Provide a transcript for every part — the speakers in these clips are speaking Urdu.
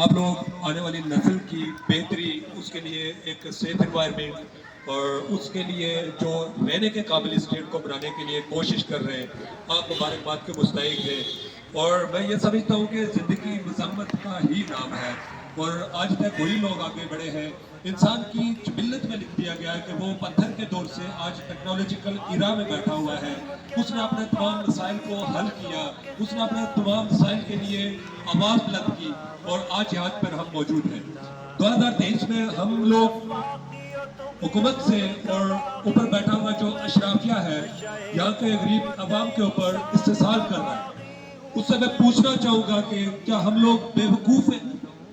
آپ لوگ آنے والی نسل کی بہتری، اس کے لیے ایک سیف انوائرمنٹ اور اس کے لیے جو رہنے کے قابل اسٹیٹ کو بنانے کے لیے کوشش کر رہے ہیں، آپ مبارکباد کے مستحق ہیں۔ اور میں یہ سمجھتا ہوں کہ زندگی مذمت کا ہی نام ہے، اور آج تک وہی لوگ آگے بڑھے ہیں۔ انسان کی جبلت میں لکھ دیا گیا ہے کہ وہ پتھر کے دور سے آج ٹیکنالوجیکل ایرا میں بیٹھا ہوا ہے۔ اس نے اپنے تمام مسائل کو حل کیا، اس نے اپنے تمام مسائل کے لیے آواز بلند کی، اور آج یہاں پر ہم موجود ہیں۔ 2023 میں ہم لوگ حکومت سے اور اوپر بیٹھا ہوا جو اشرافیہ ہے یہاں کے غریب عوام کے اوپر استحصال کر رہا ہے، اس سے میں پوچھنا چاہوں گا کہ کیا ہم لوگ بے وقوف ہیں؟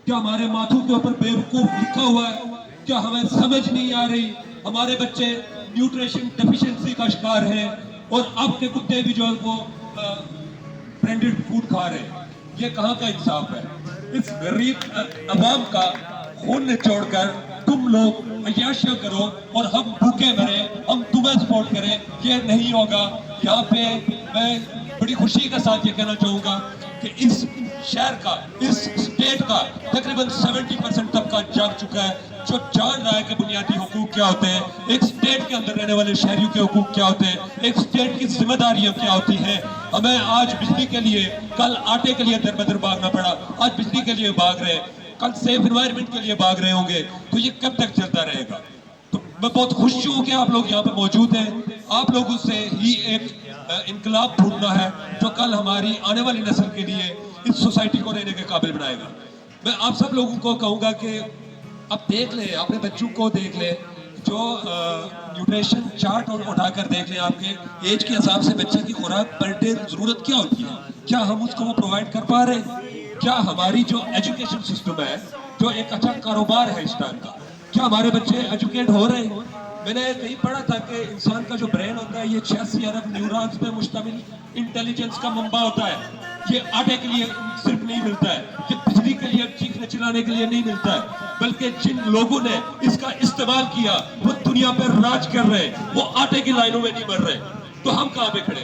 کیا ہمارے ماتھوں کے اوپر بے وقوف لکھا ہوا ہے؟ کیا ہمیں سمجھ نہیں آ رہی؟ ہمارے بچے نیوٹریشن ڈیفیشنسی کا شکار ہیں، اور اب کے کتے بھی جو ہے وہ برینڈڈ فوڈ کھا رہے ہیں۔ یہ کہاں کا انصاف ہے؟ اس غریب عوام کا خون نچوڑ کر تم لوگ عیاشیاں کرو اور ہم بھوکے مرے، ہم تمہیں سپورٹ کریں، یہ نہیں ہوگا۔ یہاں پہ میں بڑی خوشی کے ساتھ یہ کہنا چاہوں گا کہ اس شہر کا، اس اسٹیٹ کا تقریباً 70% طبقہ جاگ چکا ہے، جو جان رہا ہے کہ بنیادی حقوق کیا ہوتے ہیں، ایک اسٹیٹ کے اندر رہنے والے شہریوں کے حقوق کیا ہوتے ہیں، ایک اسٹیٹ کی ذمہ داریاں کیا ہوتی ہیں۔ ہمیں آج بجلی کے لیے، کل آٹے کے لیے در بدر بھاگنا پڑا، آج بجلی کے لیے بھاگ رہے ہیں، کل سیف انوائرمنٹ کے لیے بھاگ رہے ہوں گے، تو یہ کب تک چلتا رہے گا؟ تو میں بہت خوش ہوں کہ آپ لوگ یہاں پہ موجود ہیں۔ آپ لوگوں سے ہی ایک انقلاب ڈھونڈنا ہے جو کل ہماری آنے والی نسل کے لیے اس سوسائٹی کو رہنے کے قابل بنائے گا۔ میں آپ سب لوگوں کو کہوں گا کہ اب دیکھ لیں، اپنے بچوں کو دیکھ لیں، جو نیوٹریشن چارٹ اٹھا کر دیکھ لیں، آپ کے ایج کے حساب سے بچے کی خوراک پر ڈے ضرورت کیا ہوتی ہے، کیا ہم اس کو وہ پرووائڈ کر پا رہے ہیں؟ کیا ہماری جو ایجوکیشن سسٹم ہے، جو ایک اچھا کاروبار ہے اس ٹائم کا، کیا ہمارے بچے ایجوکیٹ ہو رہے ہیں؟ میں نے کہیں پڑھا تھا کہ انسان کا جو برین ہوتا ہے یہ 86 ارب نیورونز پہ مشتمل انٹیلیجنس کا منبع ہوتا ہے۔ یہ آٹے کے لیے صرف نہیں ملتا ہے، یہ بجلی کے لیے چیخنے چلانے کے لیے نہیں ملتا ہے، بلکہ جن لوگوں نے اس کا استعمال کیا وہ دنیا پہ راج کر رہے ہیں، وہ آٹے کی لائنوں میں نہیں مر رہے۔ تو ہم کہاں پہ کھڑے؟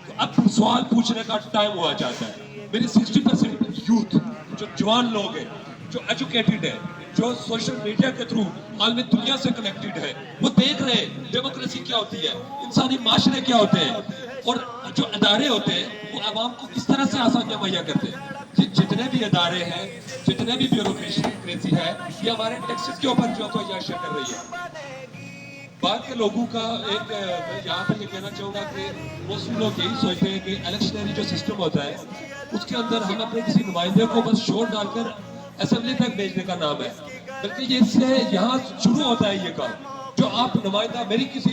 تو اب سوال پوچھنے کا ٹائم ہوا جاتا ہے۔ میری 60% یوتھ، جو جوان لوگ ہیں، جو ایجوکیٹڈ ہیں، جو سوشل میڈیا کے تھرو عالمی دنیا سے کنیکٹڈ ہے، وہ دیکھ رہے ہیں ڈیموکریسی کیا ہوتی ہے، انسانی معاشرے کیا ہوتے ہیں، اور جو ادارے ہوتے ہیں وہ عوام کو کس طرح سے آسانیاں مہیا کرتے ہیں۔ یہ جتنے بھی ادارے ہیں، جتنے بھی بیوروکریسی ہے، یہ ہمارے ٹیکسز کے اوپر جو عیاشیاں کر رہی ہے۔ بعد کے لوگوں کا ایک میں یہاں پہ یہ کہنا چاہوں گا کہ موسٹلی لوگ یہی سوچتے ہیں کہ الیکشنری جو سسٹم ہوتا ہے اس کے اندر ہم اپنے کسی نمائندے کو بس شور ڈال کر اسمبلی تک بھیجنے کا نام ہے، بلکہ یہ اس سے یہاں شروع ہوتا ہے یہ کام۔ جو آپ نمائندہ، میری کسی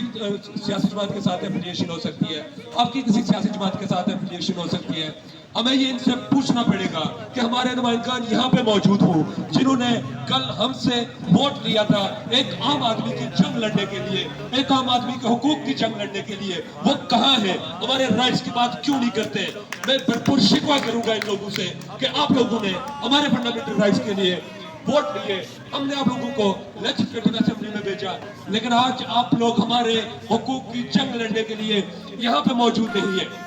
سیاسی جماعت کے ساتھ ایفیلیشن ہو سکتی ہے، آپ کی کسی سیاسی جماعت کے ساتھ ایفیلیشن ہو سکتی ہے، ہمیں یہ ان سے پوچھنا پڑے گا کہ ہمارے نمائندگان یہاں پہ موجود ہوں جنہوں نے کل ہم سے ووٹ لیا تھا ایک عام آدمی کی جنگ لڑنے کے لیے، ایک عام آدمی کے حقوق کی جنگ لڑنے کے لیے، وہ کہاں ہیں؟ ہمارے رائٹس کی بات کیوں نہیں کرتے؟ میں بھرپور شکوہ کروں گا ان لوگوں سے کہ آپ لوگوں نے ہمارے فنڈامنٹل رائٹس کے لیے ووٹ لیے، ہم نے آپ لوگوں کو لیجسلیٹو اسمبلی میں بھیجا، لیکن آج آپ لوگ ہمارے حقوق کی جنگ لڑنے کے لیے یہاں پہ موجود نہیں ہیں۔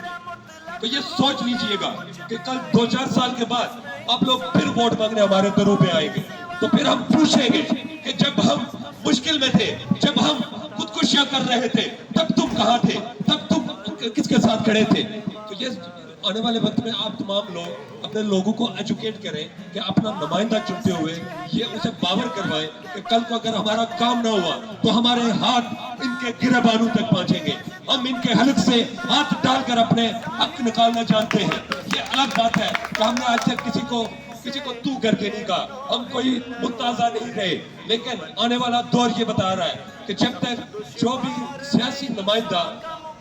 تو یہ سوچ لیجئے گا کہ کل 2-4 سال کے بعد آپ لوگ پھر ووٹ مانگنے ہمارے دروں پہ آئیں گے، تو پھر ہم پوچھیں گے کہ جب ہم مشکل میں تھے، جب ہم خودکشیاں کر رہے تھے، تب تم کہاں تھے؟ تب تم کس کے ساتھ کھڑے تھے؟ تو یہ آنے والے وقت میں آپ تمام لوگ اپنے لوگوں کو ایجوکیٹ کریں کہ اپنا نمائندہ چنتے ہوئے یہ اسے باور کروائیں کہ کل کو اگر ہمارا کام نہ ہوا تو ہمارے ہاتھ ان کے گرے بانوں تک پہنچیں گے، ہم ان کے حلق سے ہاتھ ڈال کر اپنے حق نکالنا جانتے ہیں۔ یہ الگ بات ہے کہ ہم نے آج تک کسی کو تو کر کے نہیں کہا، ہم کوئی متازہ نہیں رہے، لیکن آنے والا دور یہ بتا رہا ہے کہ جب تک جو بھی سیاسی نمائندہ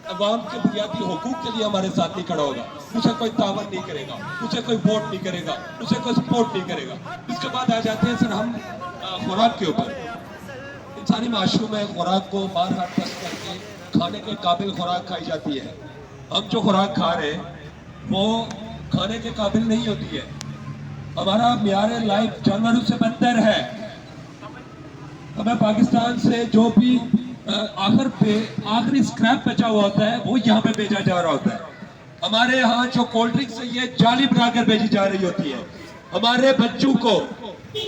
عوام کے بنیادی حقوق کے لیے ہمارے ساتھ نہیں کھڑا ہوگا، اسے کوئی تعاون نہیں کرے گا، اسے کوئی ووٹ نہیں کرے گا، اسے کوئی سپورٹ نہیں کرے گا۔ اس کے بعد آ جاتے ہیں سر ہم خوراک کے اوپر۔ انسانی معاشروں میں خوراک کو بارہا ٹیسٹ کر کے کھانے کے قابل خوراک کھائی جاتی ہے۔ ہم جو خوراک کھا رہے ہیں وہ کھانے کے قابل نہیں ہوتی ہے، ہمارا معیار لائف جانوروں سے بدتر ہے۔ ہمیں پاکستان سے جو بھی آخری سکریپ بچا ہوا ہوتا ہے وہ یہاں پہ بھیجا جا رہا ہوتا ہے۔ ہمارے ہاں جو کولڈ ڈرنکس ہے یہ جالی بنا کر بھیجی جا رہی ہوتی ہے۔ ہمارے بچوں کو,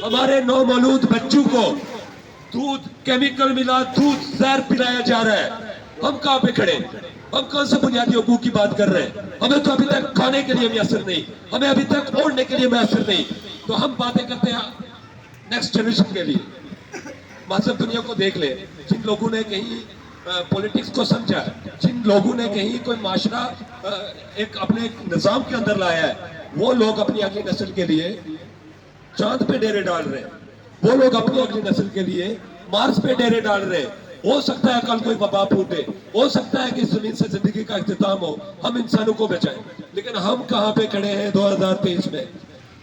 ہمارے نومولود بچوں کو دودھ کیمیکل ملا دودھ زہر پلایا جا رہا ہے. ہم کہاں پہ کھڑے, ہم کون سے بنیادی حقوق کی بات کر رہے ہیں؟ ہمیں تو ابھی تک کھانے کے لیے میسر نہیں, ہمیں ابھی تک اوڑھنے کے لیے میسر نہیں, تو ہم باتیں کرتے ہیں نیکسٹ جنریشن کے لیے. مذہب دنیا کو دیکھ لے, جن لوگوں نے کہیں پولیٹکس کو سمجھا, جن لوگوں نے کہیں کوئی معاشرہ ایک اپنے نظام کے اندر لایا ہے, وہ لوگ اپنی اگلی نسل کے لیے چاند پہ ڈیرے ڈال رہے ہیں, وہ لوگ اپنی اگلی نسل کے لیے مارس پہ ڈیرے ڈال رہے ہیں. ہو سکتا ہے کل کوئی وبا پھوٹے, ہو سکتا ہے کہ اس زمین سے زندگی کا اختتام ہو, ہم انسانوں کو بچائیں, لیکن ہم کہاں پہ کھڑے ہیں 2023 میں؟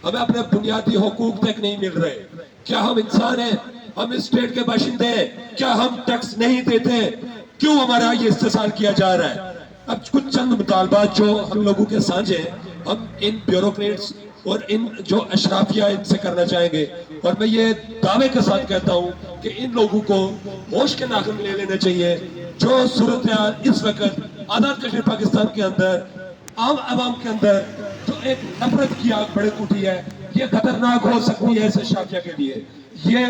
ہمیں اپنے بنیادی حقوق تک نہیں مل رہے. کیا ہم انسان ہیں؟ ہم اس اسٹیٹ کے باشندے ہیں؟ کیا ہم ٹیکس نہیں دیتے؟ کیوں ہمارا یہ استحصال کیا جا رہا ہے؟ اب کچھ چند مطالبات جو ہم لوگوں کے سانجھے ہیں, ہم ان بیوروکریٹس اور ان جو اشرافیہ ان سے کرنا چاہیں گے, اور میں یہ دعوے کے ساتھ کہتا ہوں کہ ان لوگوں کو ہوش کے ناخن لے لینے چاہیے. جو صورتحال اس وقت آزاد کشمیر پاکستان کے اندر عام عوام کے اندر جو ایک نفرت کی آگ بھڑک اٹھی ہے, یہ خطرناک ہو سکتی ہے اس اشرافیہ کے لیے. یہ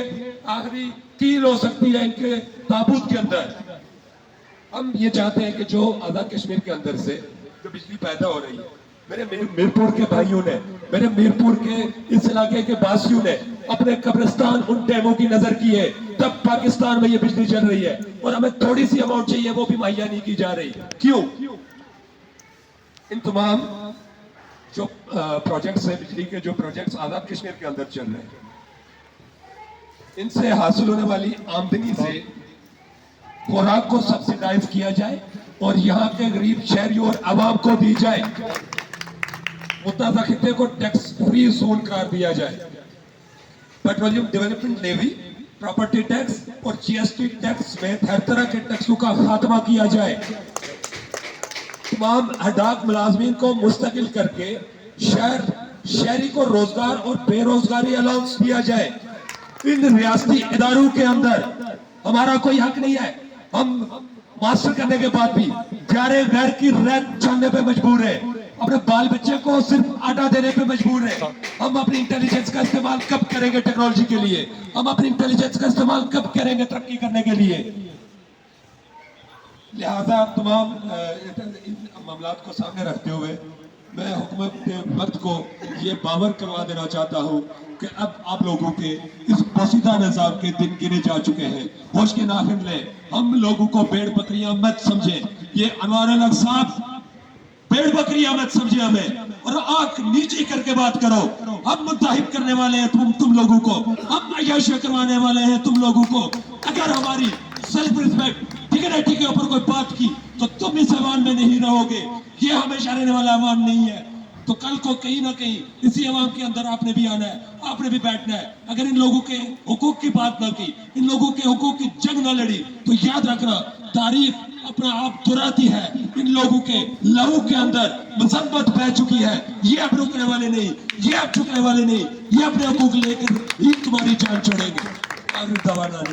آخری کیل ہو سکتی ہے ان کے تابوت کے اندر. ہم یہ چاہتے ہیں کہ جو آزاد کشمیر کے اندر سے جو بجلی پیدا ہو رہی ہے, میرے میرپور کے بھائیوں نے, میرے میرپور کے اس علاقے کے باسیوں نے اپنے قبرستان ان ڈیموں کی نظر کی ہے, تب پاکستان میں یہ بجلی چل رہی ہے, اور ہمیں تھوڑی سی اماؤنٹ چاہیے وہ بھی مہیا نہیں کی جا رہی. کیوں؟ ان تمام جو پروجیکٹس ہیں, بجلی کے جو پروجیکٹس آزاد کشمیر کے اندر چل رہے ہیں, ان سے حاصل ہونے والی آمدنی سے خوراک کو سبسیڈائز کیا جائے اور یہاں کے غریب شہریوں اور عوام کو دی جائے. متحدہ خطے کو ٹیکس فری زون قرار دیا جائے. Petroleum development levy, property tax اور جی ایس ٹی ٹیکس سمیت ہر طرح کے ٹیکسوں کا خاتمہ کیا جائے. تمام ہڈاک ملازمین کو مستقل کر کے شہری کو روزگار اور بے روزگاری الاؤنس دیا جائے. ان ریاستی اداروں کے اندر ہمارا کوئی حق نہیں ہے. ہم ماسٹر کرنے کے بعد بھی پیارے غیر کی ریت چھاننے پہ مجبور ہیں, اپنے بال بچے کو صرف آٹا دینے پہ مجبور ہیں. ہم اپنی انٹیلیجنس کا استعمال کب کریں گے ٹیکنالوجی کے لیے؟ ہم اپنی انٹیلیجنس کا استعمال کب کریں گے ترقی کرنے کے لیے؟ لہذا تمام معاملات کو سامنے رکھتے ہوئے میں حکومت کے وقت کو یہ باور کروا دینا چاہتا ہوں کہ اب آپ لوگوں کے اس پوشیدہ نظام کے دن گنے جا چکے ہیں. ہوش کے ناخن لیں, ہم لوگوں کو بھیڑ بکریاں مت سمجھیں. یہ انوار الحق صاحب بھیڑ بکریاں مت سمجھیں ہمیں, اور آنکھ نیچے کر کے بات کرو. ہم متحد کرنے والے ہیں تم لوگوں کو, ہم عیاشیاں کروانے والے ہیں تم لوگوں کو. اگر ہماری سیلف ریسپیکٹ ڈگنیٹی کے اوپر کوئی بات کی تو تم اس عوام میں نہیں رہو گے. یہ ہمیشہ رہنے والا عوام نہیں ہے. تو کل کو کہیں نہ کہیں اسی عوام کے اندر آپ نے بھی آنا ہے, آپ نے بھی بیٹھنا ہے. اگر ان لوگوں کے حقوق کی بات نہ کی, ان لوگوں کے حقوق کی جنگ نہ لڑی, تو یاد رکھنا تاریخ اپنا آپ دہراتی ہے. ان لوگوں کے لہو کے اندر مذمت بہ چکی ہے. یہ اب رکنے والے نہیں, یہ اب جھکنے والے نہیں. یہ اپنے حقوق لے کر ہی تمہاری جان چھوڑیں گے. آخر دعوانا